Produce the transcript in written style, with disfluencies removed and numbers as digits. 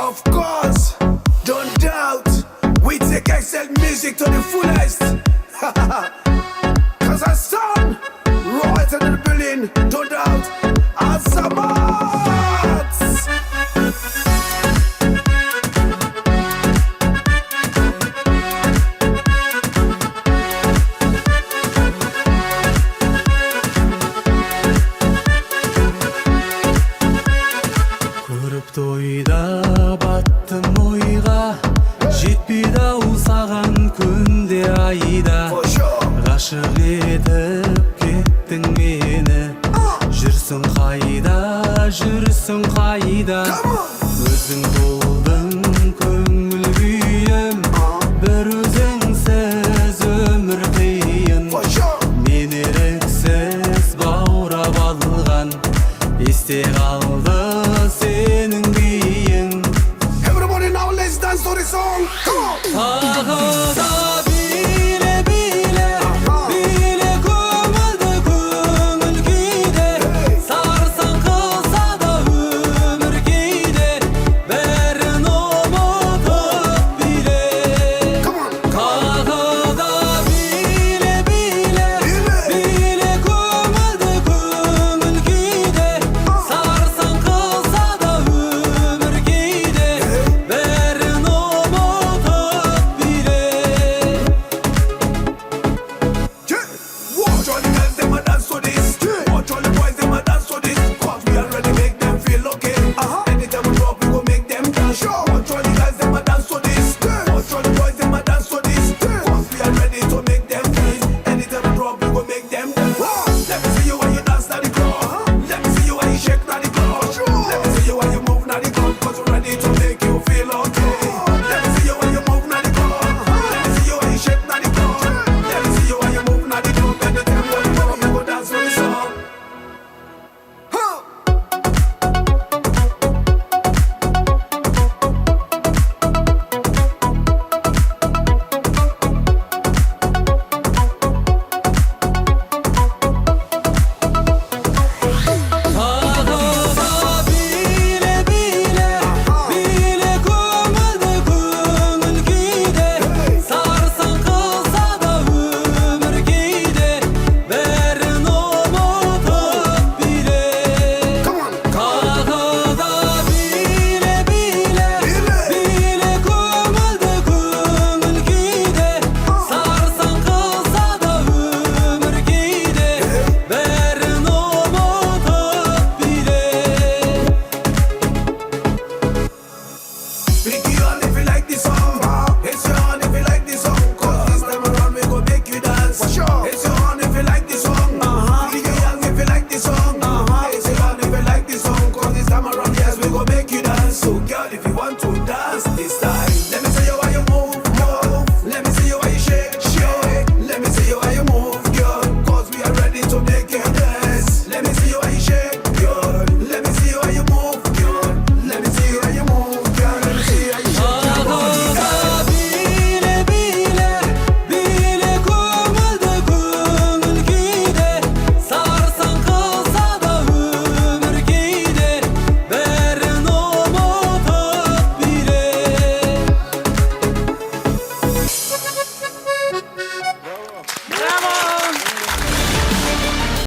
Of course, don't doubt, we take Excel music to the fullest. Cause our son, right in the building, don't doubt, Azamat. Көріп тойда баттым ойға, жетпейді ау саған күнде айда. Ғашық етіп кеттің мені, жүрсің қайда, жүрсің қайда. Өзің болдың көңіл күйім, бір өзіңсіз өмір қиын. Мен ерексіз баурап алған, есте қалды сенің биің. Everybody now let's dance to the song. Come on.